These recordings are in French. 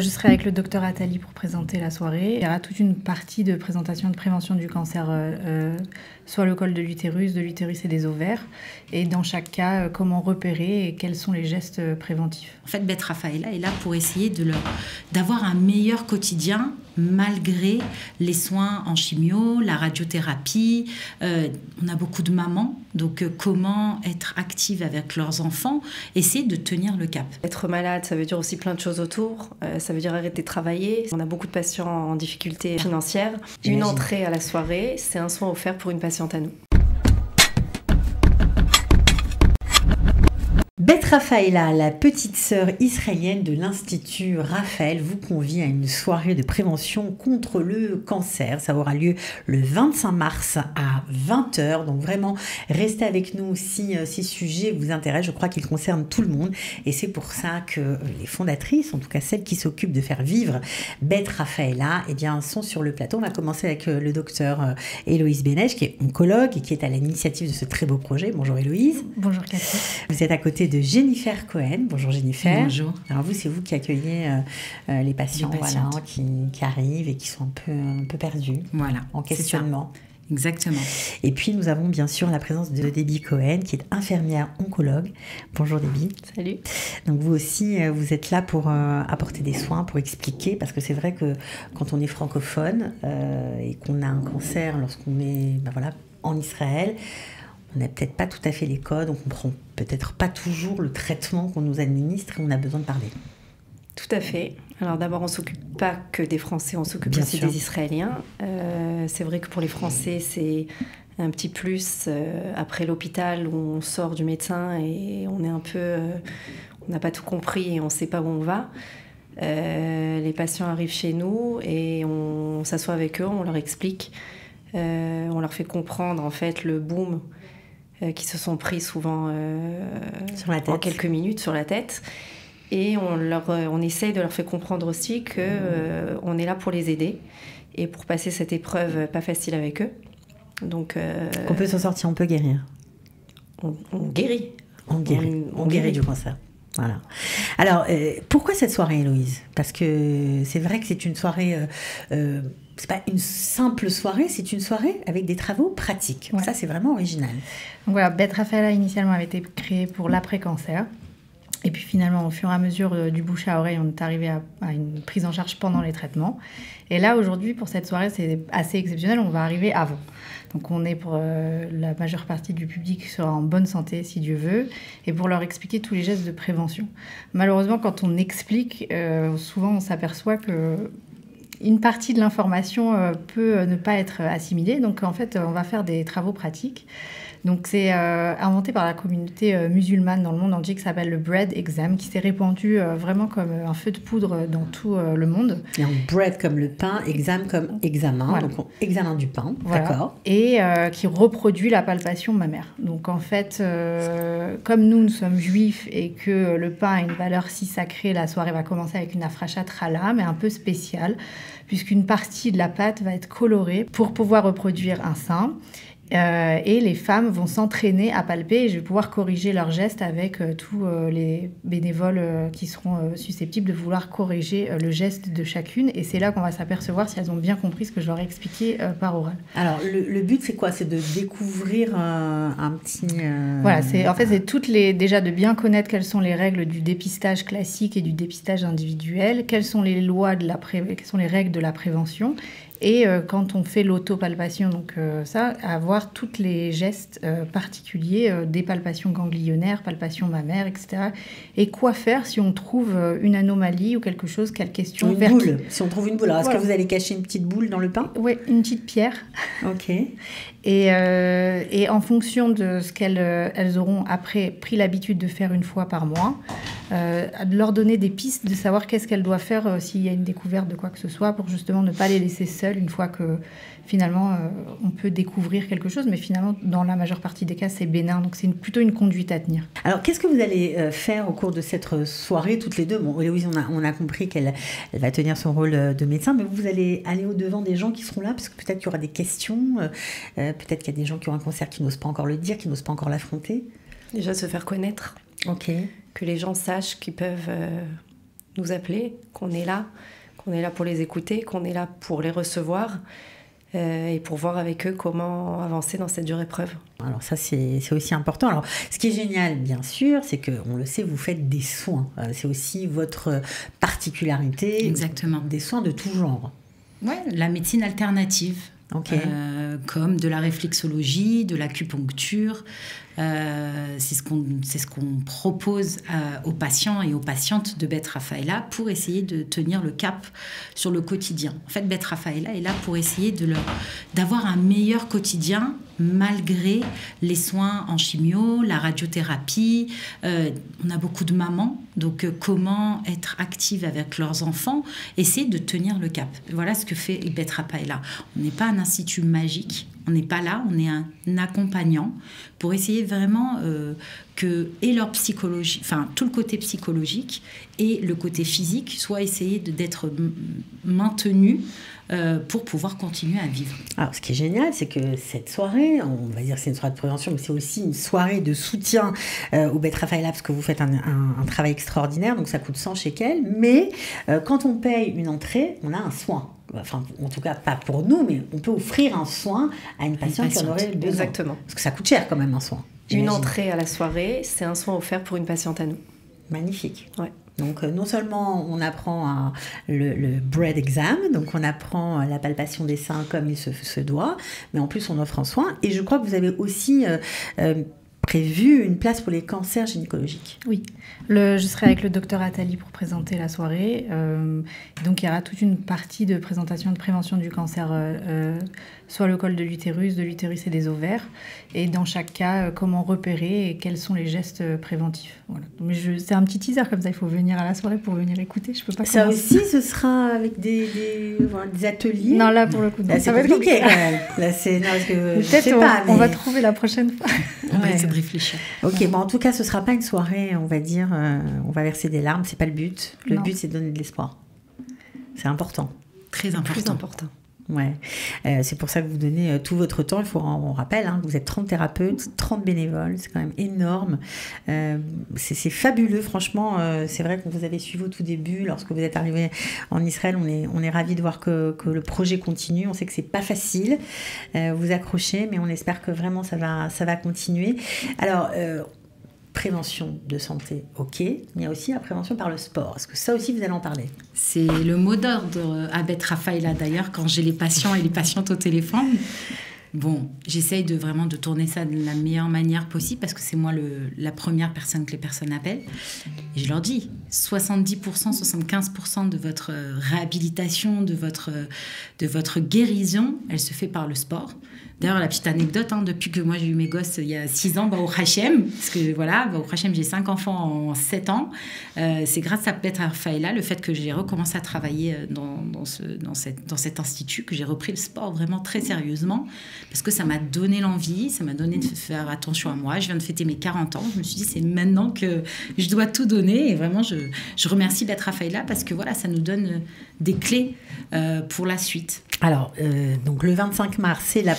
Je serai avec le docteur Attali pour présenter la soirée. Il y aura toute une partie de présentation de prévention du cancer, soit le col de l'utérus et des ovaires. Et dans chaque cas, comment repérer et quels sont les gestes préventifs. En fait, Beth Raphaëla est là pour essayer d'avoir un meilleur quotidien malgré les soins en chimio, la radiothérapie. On a beaucoup de mamans, donc comment être active avec leurs enfants, essayer de tenir le cap. Être malade, ça veut dire aussi plein de choses autour. Ça veut dire arrêter de travailler. On a beaucoup de patients en difficulté financière. Une entrée à la soirée, c'est un soin offert pour une patiente à nous. Beth Raphaëla, la petite sœur israélienne de l'Institut Raphaël, vous convie à une soirée de prévention contre le cancer. Ça aura lieu le 25 mars à 20h. Donc vraiment, restez avec nous si ces sujets vous intéressent. Je crois qu'ils concernent tout le monde. Et c'est pour ça que les fondatrices, en tout cas celles qui s'occupent de faire vivre Beth Raphaëla, eh bien, sont sur le plateau. On va commencer avec le docteur Héloïse Bénèche, qui est oncologue et qui est à l'initiative de ce très beau projet. Bonjour Héloïse. Bonjour Cathy. Vous êtes à côté de Jennifer Cohen. Bonjour Jennifer. Bonjour. Alors vous, c'est vous qui accueillez les patients voilà, qui arrivent et qui sont un peu perdus. Voilà. En questionnement. Exactement. Et puis nous avons bien sûr la présence de Debbie Cohen, qui est infirmière oncologue. Bonjour Debbie. Salut. Donc vous aussi, vous êtes là pour apporter des soins, pour expliquer, parce que c'est vrai que quand on est francophone et qu'on a un cancer lorsqu'on est en Israël, on n'a peut-être pas tout à fait les codes, on comprend peut-être pas toujours le traitement qu'on nous administre et on a besoin de parler. Tout à fait. Alors d'abord, on ne s'occupe pas que des Français, on s'occupe aussi des Israéliens. C'est vrai que pour les Français, c'est un petit plus après l'hôpital où on sort du médecin et on est un peu... on n'a pas tout compris et on ne sait pas où on va. Les patients arrivent chez nous et on s'assoit avec eux, on leur explique. On leur fait comprendre en fait le boom qui se sont pris souvent sur la tête. En quelques minutes sur la tête. Et on essaye de leur faire comprendre aussi qu'on est là pour les aider et pour passer cette épreuve pas facile avec eux. Donc, on peut s'en sortir, on peut guérir. On guérit. On guérit du cancer. Voilà. Alors, pourquoi cette soirée, Héloïse ? Parce que c'est vrai que c'est une soirée... c'est pas une simple soirée, c'est une soirée avec des travaux pratiques. Ouais. Ça, c'est vraiment original. Donc voilà, Beth Raphaëla, initialement, avait été créée pour l'après-cancer. Et puis finalement, au fur et à mesure du bouche à oreille, on est arrivé à une prise en charge pendant les traitements. Et là, aujourd'hui, pour cette soirée, c'est assez exceptionnel, on va arriver avant. Donc on est pour la majeure partie du public qui sera en bonne santé, si Dieu veut, et pour leur expliquer tous les gestes de prévention. Malheureusement, quand on explique, souvent on s'aperçoit que une partie de l'information peut ne pas être assimilée. Donc en fait, on va faire des travaux pratiques. Donc c'est inventé par la communauté musulmane dans le monde entier qui s'appelle le bread exam, qui s'est répandu vraiment comme un feu de poudre dans tout le monde. Et donc bread comme le pain, exam comme examen, voilà. Donc examen du pain, voilà. D'accord. Et qui reproduit la palpation mammaire. Donc en fait, comme nous sommes juifs et que le pain a une valeur si sacrée, la soirée va commencer avec une afrachat challah, mais un peu spéciale, puisqu'une partie de la pâte va être colorée pour pouvoir reproduire un sein. Et les femmes vont s'entraîner à palper et je vais pouvoir corriger leurs gestes avec tous les bénévoles qui seront susceptibles de vouloir corriger le geste de chacune. Et c'est là qu'on va s'apercevoir si elles ont bien compris ce que je leur ai expliqué par oral. Alors, le but, c'est quoi ? C'est de découvrir un petit... Voilà, c'est déjà de bien connaître quelles sont les règles du dépistage classique et du dépistage individuel, quelles sont les lois quelles sont les règles de la prévention. Et quand on fait l'autopalpation, donc avoir tous les gestes particuliers, des palpations ganglionnaires, palpations mammaires, etc. Et quoi faire si on trouve une anomalie ou quelque chose, quelle question une boule, si on trouve une boule. Alors, est-ce que vous allez cacher une petite boule dans le pain ? Oui, une petite pierre. Ok. Et en fonction de ce qu'elles auront après pris l'habitude de faire une fois par mois, de leur donner des pistes de savoir qu'est-ce qu'elles doivent faire s'il y a une découverte de quoi que ce soit, pour justement ne pas les laisser seules une fois que finalement on peut découvrir quelque chose, mais finalement dans la majeure partie des cas c'est bénin, donc c'est plutôt une conduite à tenir. Alors qu'est-ce que vous allez faire au cours de cette soirée toutes les deux ? Bon, Héloïse, on a compris qu'elle va tenir son rôle de médecin, mais vous allez aller au-devant des gens qui seront là, parce que peut-être qu'il y aura des questions, peut-être qu'il y a des gens qui ont un cancer qui n'osent pas encore le dire, qui n'osent pas encore l'affronter. Déjà se faire connaître. Ok. Que les gens sachent qu'ils peuvent nous appeler, qu'on est là pour les écouter, qu'on est là pour les recevoir et pour voir avec eux comment avancer dans cette dure épreuve. Alors ça, c'est aussi important. Alors, ce qui est génial, bien sûr, c'est qu'on le sait, vous faites des soins. C'est aussi votre particularité. Exactement. Des soins de tout genre. Ouais, la médecine alternative. Okay. Comme de la réflexologie, de l'acupuncture. C'est ce qu'on propose aux patients et aux patientes de Beth Raphaëlla pour essayer de tenir le cap sur le quotidien. En fait, Beth Raphaëlla est là pour essayer d'avoir un meilleur quotidien malgré les soins en chimio, la radiothérapie. On a beaucoup de mamans, donc comment être active avec leurs enfants, essayer de tenir le cap. Voilà ce que fait Beth Raphaëlla. On n'est pas un institut magique, on n'est pas là, on est un accompagnant pour essayer vraiment que et leur psychologie, enfin tout le côté psychologique et le côté physique soit essayé d'être maintenu pour pouvoir continuer à vivre. Alors, ce qui est génial, c'est que cette soirée, on va dire que c'est une soirée de prévention, mais c'est aussi une soirée de soutien au Beth Raphaëlla, parce que vous faites un travail extraordinaire, donc ça coûte 100 shekels, mais quand on paye une entrée, on a un soin. Enfin, en tout cas, pas pour nous, mais on peut offrir un soin à une patiente qui en aurait besoin. Exactement. Parce que ça coûte cher quand même, un soin. Une entrée à la soirée, c'est un soin offert pour une patiente à nous. Magnifique. Ouais. Donc, non seulement on apprend le bread exam, donc on apprend la palpation des seins comme il se doit, mais en plus on offre un soin. Et je crois que vous avez aussi prévu une place pour les cancers gynécologiques. Oui, je serai avec le docteur Attali pour présenter la soirée. Donc il y aura toute une partie de présentation de prévention du cancer, soit le col de l'utérus et des ovaires, et dans chaque cas, comment repérer et quels sont les gestes préventifs. Voilà. Mais c'est un petit teaser comme ça, il faut venir à la soirée pour venir écouter. Je peux pas ça commencer. aussi, ce sera avec des ateliers. Non, là pour le coup, là, ça va être compliqué. Là, c'est non, parce que peut-être on va trouver la prochaine fois. On va essayer de réfléchir. Ok, bon, en tout cas, ce sera pas une soirée, on va dire, on va verser des larmes, c'est pas le but. Le but, c'est de donner de l'espoir. C'est important. Très important. Plus important. Ouais, c'est pour ça que vous donnez tout votre temps. Il faut, on rappelle, hein, vous êtes 30 thérapeutes, 30 bénévoles, c'est quand même énorme. C'est fabuleux, franchement. C'est vrai que vous avez suivi au tout début, lorsque vous êtes arrivé en Israël, on est ravis de voir que le projet continue. On sait que c'est pas facile, vous accrochez, mais on espère que vraiment ça va continuer. Alors, prévention de santé, ok, mais il y a aussi la prévention par le sport. Est-ce que ça aussi, vous allez en parler? C'est le mot d'ordre à Beth Raphaëlla, d'ailleurs, quand j'ai les patients et les patientes au téléphone. Bon, j'essaye vraiment de tourner ça de la meilleure manière possible parce que c'est moi la première personne que les personnes appellent. Et je leur dis, 70%, 75% de votre réhabilitation, de votre guérison, elle se fait par le sport. D'ailleurs, la petite anecdote, hein, depuis que moi j'ai eu mes gosses il y a 6 ans, Baruch Hashem, parce que voilà, Baruch Hashem, j'ai 5 enfants en 7 ans. C'est grâce à Beth Raphaëlla, le fait que j'ai recommencé à travailler dans cet institut, que j'ai repris le sport vraiment très sérieusement, parce que ça m'a donné l'envie, ça m'a donné de faire attention à moi. Je viens de fêter mes 40 ans, je me suis dit, c'est maintenant que je dois tout donner. Et vraiment, je remercie Beth Raphaëlla parce que voilà, ça nous donne des clés pour la suite. Alors, donc le 25 mars, c'est la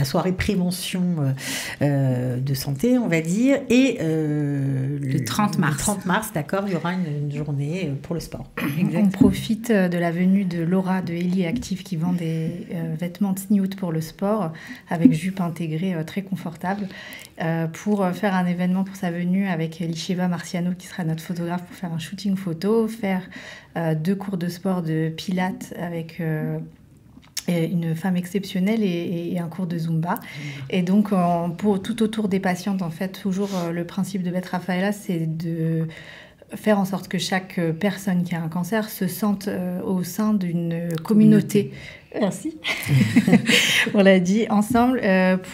soirée prévention de santé, on va dire, et le 30 mars. Le 30 mars, d'accord, il y aura une journée pour le sport. On profite de la venue de Laura de Eli Active qui vend des vêtements de sniout pour le sport, avec jupe intégrée très confortable, pour faire un événement pour sa venue avec Elisheva Marciano qui sera notre photographe pour faire un shooting photo, faire 2 cours de sport de pilates avec une femme exceptionnelle et un cours de Zumba. Et donc, tout autour des patientes, en fait, toujours le principe de Beth Raphaëlla, c'est de faire en sorte que chaque personne qui a un cancer se sente au sein d'une communauté. Merci. On l'a dit ensemble,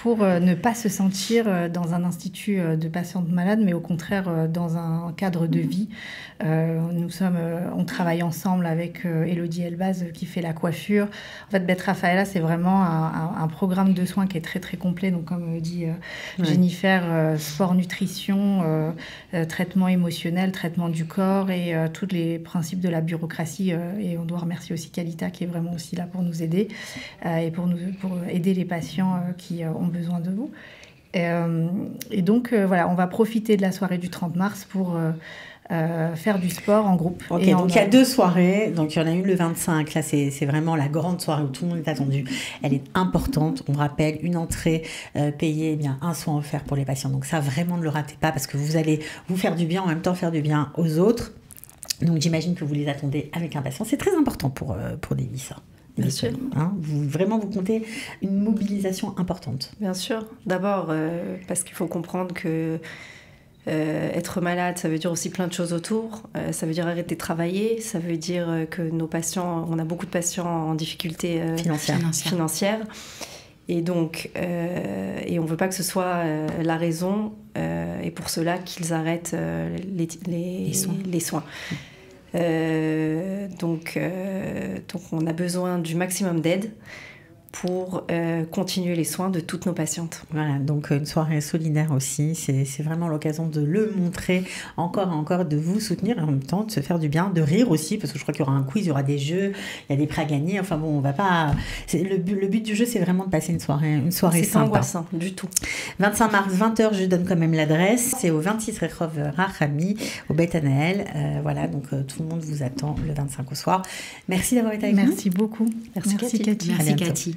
pour ne pas se sentir dans un institut de patientes malades, mais au contraire dans un cadre de vie. On travaille ensemble avec Elodie Elbaz qui fait la coiffure. En fait, Beth Raphaëlla, c'est vraiment un programme de soins qui est très très complet. Donc, comme dit Jennifer, sport, nutrition, traitement émotionnel, traitement du corps et tous les principes de la bureaucratie. Et on doit remercier aussi Kalita qui est vraiment aussi là pour nous aider et pour aider les patients qui ont besoin de vous. Et donc, voilà, on va profiter de la soirée du 30 mars pour faire du sport en groupe. Ok, donc il y a 2 soirées. Donc il y en a une le 25. Là, c'est vraiment la grande soirée où tout le monde est attendu. Elle est importante. On rappelle, une entrée payée, un soin offert pour les patients. Donc ça, vraiment, ne le ratez pas parce que vous allez vous faire du bien, en même temps faire du bien aux autres. Donc j'imagine que vous les attendez avec impatience. C'est très important pour Devi, ça. Bien sûr. Vous comptez une mobilisation importante. Bien sûr. D'abord, parce qu'il faut comprendre que être malade, ça veut dire aussi plein de choses autour. Ça veut dire arrêter de travailler. Ça veut dire que nos patients, on a beaucoup de patients en difficulté financière. Et donc, et on ne veut pas que ce soit la raison, et pour cela qu'ils arrêtent les soins. Donc on a besoin du maximum d'aide pour continuer les soins de toutes nos patientes. Voilà, donc une soirée solidaire aussi, c'est vraiment l'occasion de le montrer encore et encore, de vous soutenir et en même temps de se faire du bien, de rire aussi, parce que je crois qu'il y aura un quiz, il y aura des jeux, il y a des prix à gagner, enfin bon, on va pas... Le but du jeu, c'est vraiment de passer une soirée sympa. C'est pas angoissant, du tout. 25 mars, 20h, je donne quand même l'adresse, c'est au 26 Rehov Rachami, au Beit Hanaël. Voilà, donc tout le monde vous attend le 25 au soir. Merci d'avoir été avec nous. Merci beaucoup. Merci Cathy. Merci Cathy.